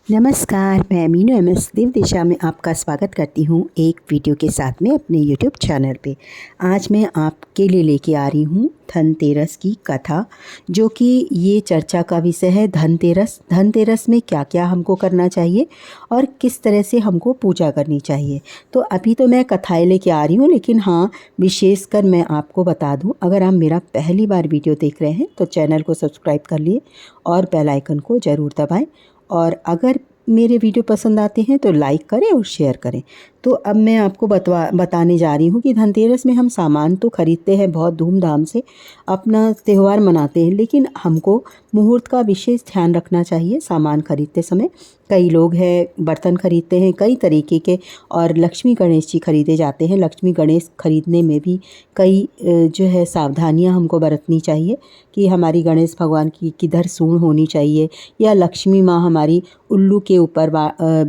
नमस्कार, मैं मीनू एमएस देव दिशा में आपका स्वागत करती हूँ एक वीडियो के साथ में अपने यूट्यूब चैनल पे। आज मैं आपके लिए लेके आ रही हूँ धनतेरस की कथा, जो कि ये चर्चा का विषय है। धनतेरस में क्या क्या हमको करना चाहिए और किस तरह से हमको पूजा करनी चाहिए। तो अभी तो मैं कथाएँ लेके आ रही हूँ, लेकिन हाँ, विशेषकर मैं आपको बता दूँ, अगर आप मेरा पहली बार वीडियो देख रहे हैं तो चैनल को सब्सक्राइब कर लिए और बेल आइकन को ज़रूर दबाएँ। और अगर मेरे वीडियो पसंद आते हैं तो लाइक करें और शेयर करें। तो अब मैं आपको बताने जा रही हूँ कि धनतेरस में हम सामान तो ख़रीदते हैं, बहुत धूमधाम से अपना त्यौहार मनाते हैं, लेकिन हमको मुहूर्त का विशेष ध्यान रखना चाहिए सामान खरीदते समय। कई लोग हैं बर्तन खरीदते हैं कई तरीके के, और लक्ष्मी गणेश जी खरीदे जाते हैं। लक्ष्मी गणेश खरीदने में भी कई जो है सावधानियां हमको बरतनी चाहिए कि हमारी गणेश भगवान की किधर सूंड होनी चाहिए, या लक्ष्मी माँ हमारी उल्लू के ऊपर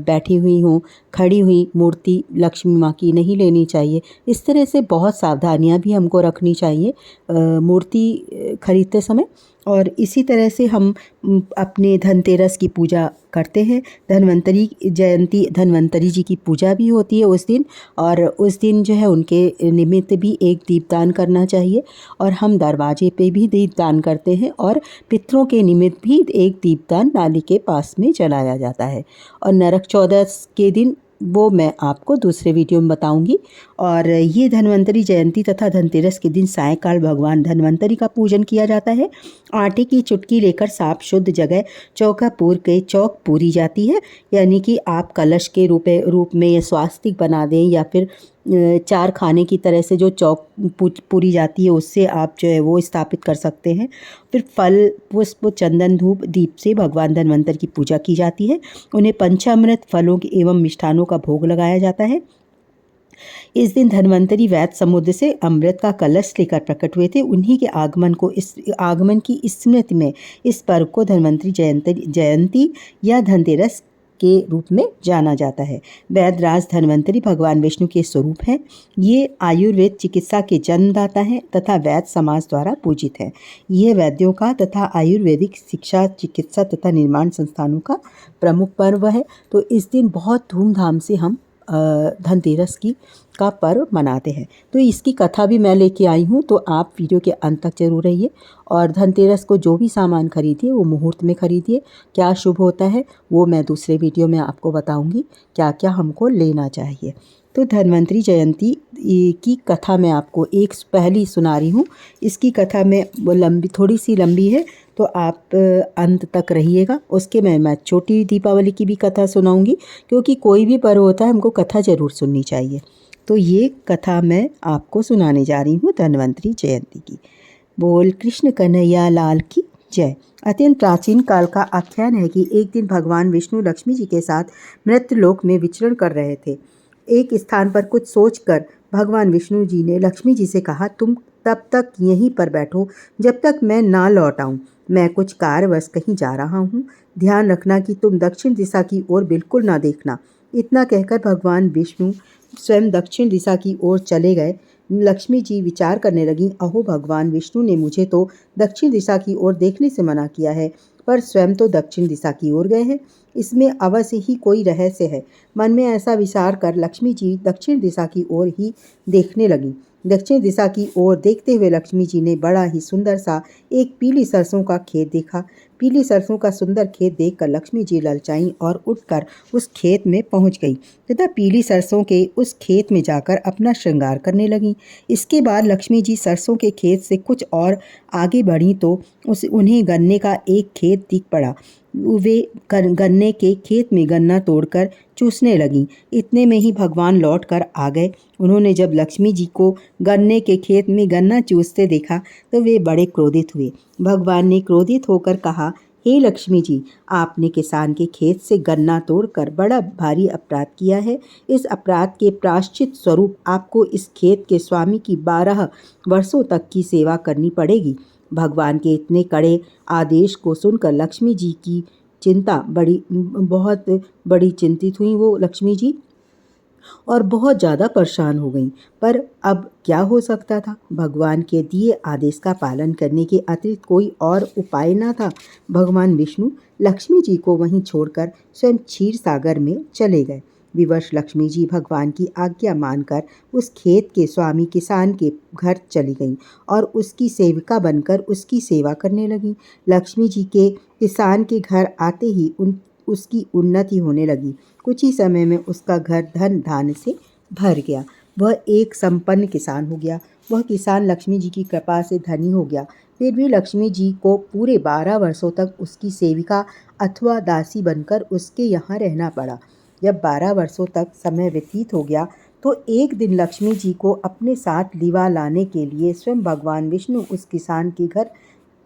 बैठी हुई हों, खड़ी हुई मूर्ति लक्ष्मी माँ की नहीं लेनी चाहिए। इस तरह से बहुत सावधानियाँ भी हमको रखनी चाहिए मूर्ति खरीदते समय। और इसी तरह से हम अपने धनतेरस की पूजा करते हैं। धन्वंतरी जयंती, धन्वंतरी जी की पूजा भी होती है उस दिन, और उस दिन जो है उनके निमित्त भी एक दीपदान करना चाहिए। और हम दरवाजे पे भी दीपदान करते हैं, और पितरों के निमित्त भी एक दीपदान नाली के पास में जलाया जाता है। और नरक चौदस के दिन वो मैं आपको दूसरे वीडियो में बताऊंगी। और ये धन्वंतरी जयंती तथा धनतेरस के दिन सायंकाल भगवान धन्वंतरी का पूजन किया जाता है। आटे की चुटकी लेकर साफ शुद्ध जगह चौका पूर के चौक पूरी जाती है, यानी कि आप कलश के रूप में या स्वास्तिक बना दें, या फिर चार खाने की तरह से जो चौक पूरी जाती है उससे आप जो है वो स्थापित कर सकते हैं। फिर फल पुष्प चंदन धूप दीप से भगवान धन्वंतरी की पूजा की जाती है। उन्हें पंचामृत फलों के एवं मिष्ठानों का भोग लगाया जाता है। इस दिन धन्वंतरी वैद्य समुद्र से अमृत का कलश लेकर प्रकट हुए थे। उन्हीं के आगमन की स्मृति में इस पर्व को धन्वंतरी जयंती या धनतेरस के रूप में जाना जाता है। वैद्यराज धन्वंतरी भगवान विष्णु के स्वरूप हैं। ये आयुर्वेद चिकित्सा के जन्मदाता हैं तथा वैद्य समाज द्वारा पूजित हैं। यह वैद्यों का तथा आयुर्वेदिक शिक्षा, चिकित्सा तथा निर्माण संस्थानों का प्रमुख पर्व है। तो इस दिन बहुत धूमधाम से हम धनतेरस का पर्व मनाते हैं। तो इसकी कथा भी मैं लेके आई हूँ, तो आप वीडियो के अंत तक जरूर रहिए। और धनतेरस को जो भी सामान खरीदिए वो मुहूर्त में खरीदिए। क्या शुभ होता है वो मैं दूसरे वीडियो में आपको बताऊंगी, क्या क्या हमको लेना चाहिए। तो धन्वंतरी जयंती की कथा मैं आपको एक पहली सुना रही हूँ। इसकी कथा में वो थोड़ी सी लंबी है, तो आप अंत तक रहिएगा। उसके मैं छोटी दीपावली की भी कथा सुनाऊंगी, क्योंकि कोई भी पर्व होता है हमको कथा ज़रूर सुननी चाहिए। तो ये कथा मैं आपको सुनाने जा रही हूँ धन्वंतरी जयंती की। बोल कृष्ण कन्हैया लाल की जय। अत्यंत प्राचीन काल का आख्यान है कि एक दिन भगवान विष्णु लक्ष्मी जी के साथ मृत्यलोक में विचरण कर रहे थे। एक स्थान पर कुछ सोचकर भगवान विष्णु जी ने लक्ष्मी जी से कहा, तुम तब तक यहीं पर बैठो जब तक मैं ना लौट आऊं। मैं कुछ कार्यवश कहीं जा रहा हूँ। ध्यान रखना कि तुम दक्षिण दिशा की ओर बिल्कुल ना देखना। इतना कहकर भगवान विष्णु स्वयं दक्षिण दिशा की ओर चले गए। लक्ष्मी जी विचार करने लगी, अहो भगवान विष्णु ने मुझे तो दक्षिण दिशा की ओर देखने से मना किया है, पर स्वयं तो दक्षिण दिशा की ओर गए हैं। इसमें अवश्य ही कोई रहस्य है। मन में ऐसा विचार कर लक्ष्मी जी दक्षिण दिशा की ओर ही देखने लगी। दक्षिण दिशा की ओर देखते हुए लक्ष्मी जी ने बड़ा ही सुंदर सा एक पीली सरसों का खेत देखा। पीली सरसों का सुंदर खेत देखकर लक्ष्मी जी ललचाईं और उठकर उस खेत में पहुंच गई तथा पीली सरसों के उस खेत में जाकर अपना श्रृंगार करने लगी। इसके बाद लक्ष्मी जी सरसों के खेत से कुछ और आगे बढ़ी तो उन्हें गन्ने का एक खेत दिख पड़ा। वे गन्ने के खेत में गन्ना तोड़कर चूसने लगीं। इतने में ही भगवान लौट कर आ गए। उन्होंने जब लक्ष्मी जी को गन्ने के खेत में गन्ना चूसते देखा तो वे बड़े क्रोधित हुए। भगवान ने क्रोधित होकर कहा, हे लक्ष्मी जी, आपने किसान के खेत से गन्ना तोड़कर बड़ा भारी अपराध किया है। इस अपराध के प्रायश्चित स्वरूप आपको इस खेत के स्वामी की 12 वर्षों तक की सेवा करनी पड़ेगी। भगवान के इतने कड़े आदेश को सुनकर लक्ष्मी जी की बहुत बड़ी चिंतित हुई वो लक्ष्मी जी। और बहुत ज़्यादा परेशान हो गईं। पर अब क्या हो सकता था? भगवान के दिए आदेश का पालन करने के अतिरिक्त कोई और उपाय न था। भगवान विष्णु लक्ष्मी जी को वहीं छोड़कर स्वयं क्षीर सागर में चले गए। विवश लक्ष्मी जी भगवान की आज्ञा मानकर उस खेत के स्वामी किसान के घर चली गईं और उसकी सेविका बनकर उसकी सेवा करने लगीं। लक्ष्मी जी के किसान के घर आते ही उसकी उन्नति होने लगी। कुछ ही समय में उसका घर धन धान्य से भर गया। वह एक संपन्न किसान हो गया। वह किसान लक्ष्मी जी की कृपा से धनी हो गया। फिर भी लक्ष्मी जी को पूरे 12 वर्षों तक उसकी सेविका अथवा दासी बनकर उसके यहाँ रहना पड़ा। जब 12 वर्षों तक समय व्यतीत हो गया तो एक दिन लक्ष्मी जी को अपने साथ लिवा लाने के लिए स्वयं भगवान विष्णु उस किसान के घर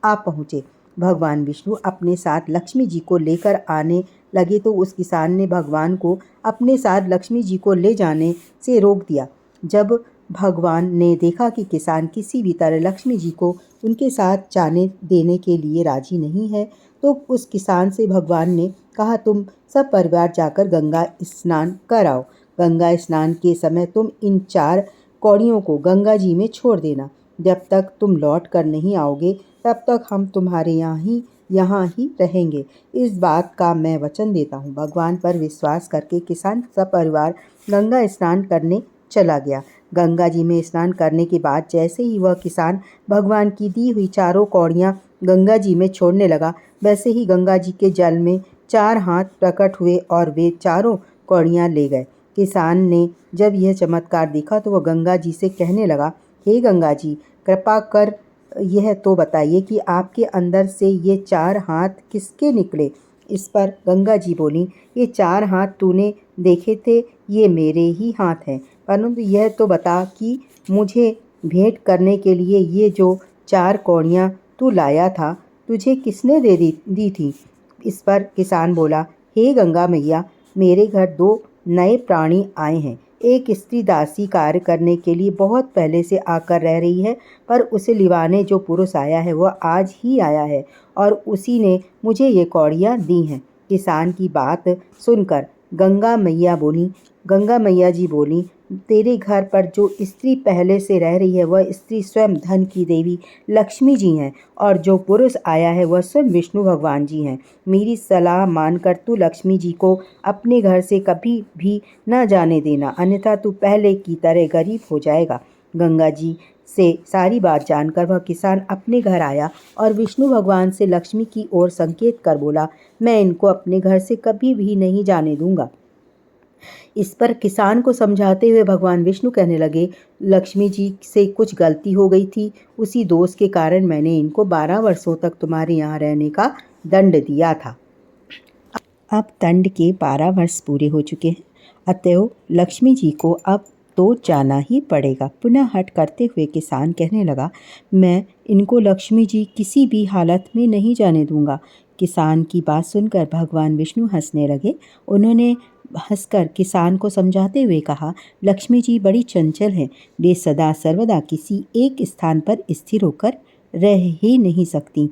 आ पहुँचे। भगवान विष्णु अपने साथ लक्ष्मी जी को लेकर आने लगे तो उस किसान ने भगवान को अपने साथ लक्ष्मी जी को ले जाने से रोक दिया। जब भगवान ने देखा कि किसान किसी भी तरह लक्ष्मी जी को उनके साथ जाने देने के लिए राजी नहीं है, तो उस किसान से भगवान ने कहा, तुम सब परिवार जाकर गंगा स्नान कर आओ। गंगा स्नान के समय तुम इन 4 कौड़ियों को गंगा जी में छोड़ देना। जब तक तुम लौट कर नहीं आओगे तब तक हम तुम्हारे यहाँ ही रहेंगे। इस बात का मैं वचन देता हूँ। भगवान पर विश्वास करके किसान सपरिवार गंगा स्नान करने चला गया। गंगा जी में स्नान करने के बाद जैसे ही वह किसान भगवान की दी हुई 4 कौड़ियाँ गंगा जी में छोड़ने लगा, वैसे ही गंगा जी के जल में 4 हाथ प्रकट हुए और वे 4 कौड़ियाँ ले गए। किसान ने जब यह चमत्कार देखा तो वह गंगा जी से कहने लगा, हे गंगा जी, कृपा कर यह तो बताइए कि आपके अंदर से ये 4 हाथ किसके निकले? इस पर गंगा जी बोली, ये 4 हाथ तूने देखे थे, ये मेरे ही हाथ हैं। परंतु यह तो बता कि मुझे भेंट करने के लिए ये जो 4 कौड़ियाँ तू लाया था, तुझे किसने दी थी? इस पर किसान बोला, हे गंगा मैया, मेरे घर 2 नए प्राणी आए हैं। एक स्त्री दासी कार्य करने के लिए बहुत पहले से आकर रह रही है, पर उसे लिवाने जो पुरुष आया है वह आज ही आया है और उसी ने मुझे ये कौड़ियाँ दी हैं। किसान की बात सुनकर गंगा मैया जी बोली, तेरे घर पर जो स्त्री पहले से रह रही है वह स्त्री स्वयं धन की देवी लक्ष्मी जी हैं और जो पुरुष आया है वह स्वयं विष्णु भगवान जी हैं। मेरी सलाह मानकर तू लक्ष्मी जी को अपने घर से कभी भी न जाने देना, अन्यथा तू पहले की तरह गरीब हो जाएगा। गंगा जी से सारी बात जानकर वह किसान अपने घर आया और विष्णु भगवान से लक्ष्मी की ओर संकेत कर बोला, मैं इनको अपने घर से कभी भी नहीं जाने दूंगा। इस पर किसान को समझाते हुए भगवान विष्णु कहने लगे, लक्ष्मी जी से कुछ गलती हो गई थी, उसी दोष के कारण मैंने इनको 12 वर्षों तक तुम्हारे यहाँ रहने का दंड दिया था। अब दंड के 12 वर्ष पूरे हो चुके हैं, अतएव लक्ष्मी जी को अब तो जाना ही पड़ेगा। पुनः हट करते हुए किसान कहने लगा, मैं इनको लक्ष्मी जी किसी भी हालत में नहीं जाने दूंगा। किसान की बात सुनकर भगवान विष्णु हंसने लगे। उन्होंने हंसकर किसान को समझाते हुए कहा, लक्ष्मी जी बड़ी चंचल हैं, वे सदा सर्वदा किसी एक स्थान पर स्थिर होकर रह ही नहीं सकती।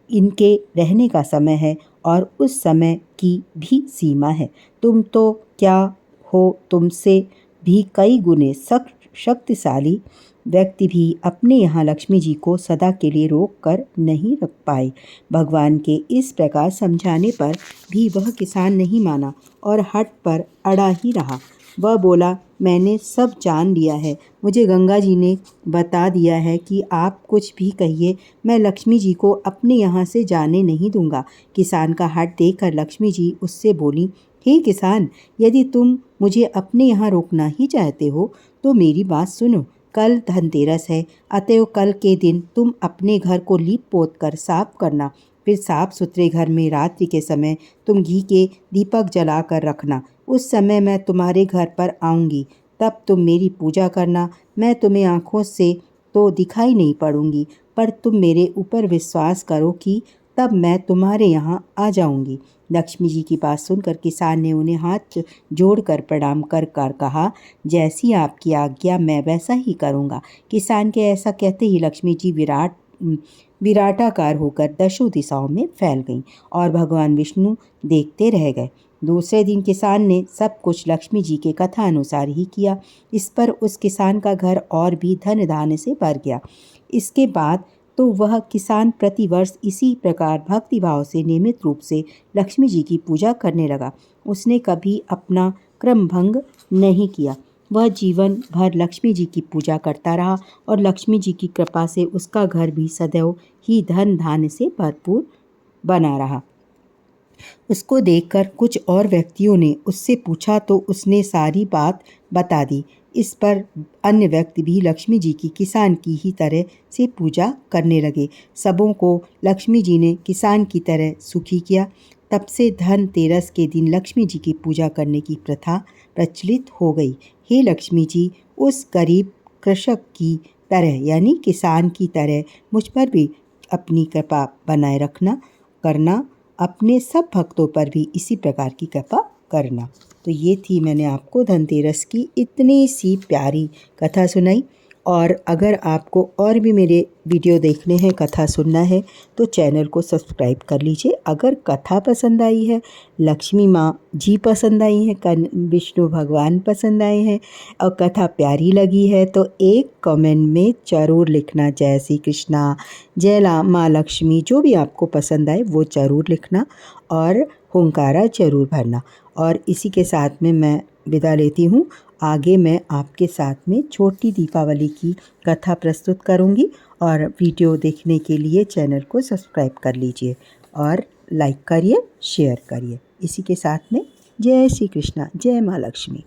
इनके रहने का समय है और उस समय की भी सीमा है। तुम तो क्या हो, तुमसे भी कई गुने शक्तिशाली व्यक्ति भी अपने यहाँ लक्ष्मी जी को सदा के लिए रोक कर नहीं रख पाए। भगवान के इस प्रकार समझाने पर भी वह किसान नहीं माना और हट पर अड़ा ही रहा। वह बोला, मैंने सब जान लिया है, मुझे गंगा जी ने बता दिया है कि आप कुछ भी कहिए, मैं लक्ष्मी जी को अपने यहाँ से जाने नहीं दूंगा। किसान का हट देखकर लक्ष्मी जी उससे बोली, हे किसान, यदि तुम मुझे अपने यहाँ रोकना ही चाहते हो तो मेरी बात सुनो। कल धनतेरस है, अतएव कल के दिन तुम अपने घर को लीप पोत कर साफ करना। फिर साफ सुथरे घर में रात्रि के समय तुम घी के दीपक जला कर रखना। उस समय मैं तुम्हारे घर पर आऊँगी, तब तुम मेरी पूजा करना। मैं तुम्हें आँखों से तो दिखाई नहीं पड़ूंगी, पर तुम मेरे ऊपर विश्वास करो कि तब मैं तुम्हारे यहाँ आ जाऊंगी। लक्ष्मी जी की बात सुनकर किसान ने उन्हें हाथ जोड़कर प्रणाम कर कहा, जैसी आपकी आज्ञा मैं वैसा ही करूँगा। किसान के ऐसा कहते ही लक्ष्मी जी विराट विराटाकार होकर दशों दिशाओं में फैल गईं और भगवान विष्णु देखते रह गए। दूसरे दिन किसान ने सब कुछ लक्ष्मी जी के कथा अनुसार ही किया। इस पर उस किसान का घर और भी धन धान्य से भर गया। इसके बाद तो वह किसान प्रतिवर्ष इसी प्रकार भक्तिभाव से नियमित रूप से लक्ष्मी जी की पूजा करने लगा। उसने कभी अपना क्रम भंग नहीं किया। वह जीवन भर लक्ष्मी जी की पूजा करता रहा और लक्ष्मी जी की कृपा से उसका घर भी सदैव ही धन धान्य से भरपूर बना रहा। उसको देखकर कुछ और व्यक्तियों ने उससे पूछा तो उसने सारी बात बता दी। इस पर अन्य व्यक्ति भी लक्ष्मी जी की किसान की ही तरह से पूजा करने लगे। सबों को लक्ष्मी जी ने किसान की तरह सुखी किया। तब से धनतेरस के दिन लक्ष्मी जी की पूजा करने की प्रथा प्रचलित हो गई। हे लक्ष्मी जी, उस गरीब कृषक की तरह यानी किसान की तरह मुझ पर भी अपनी कृपा बनाए रखना करना, अपने सब भक्तों पर भी इसी प्रकार की कृपा करना। तो ये थी मैंने आपको धनतेरस की इतनी सी प्यारी कथा सुनाई। और अगर आपको और भी मेरे वीडियो देखने हैं, कथा सुनना है, तो चैनल को सब्सक्राइब कर लीजिए। अगर कथा पसंद आई है, लक्ष्मी माँ जी पसंद आई हैं, विष्णु भगवान पसंद आए हैं और कथा प्यारी लगी है तो एक कमेंट में ज़रूर लिखना, जय श्री कृष्णा, जय माँ लक्ष्मी, जो भी आपको पसंद आए वो ज़रूर लिखना और हुंकारा ज़रूर भरना। और इसी के साथ में मैं विदा लेती हूँ। आगे मैं आपके साथ में छोटी दीपावली की कथा प्रस्तुत करूँगी और वीडियो देखने के लिए चैनल को सब्सक्राइब कर लीजिए और लाइक करिए, शेयर करिए। इसी के साथ में जय श्री कृष्णा, जय माँ लक्ष्मी।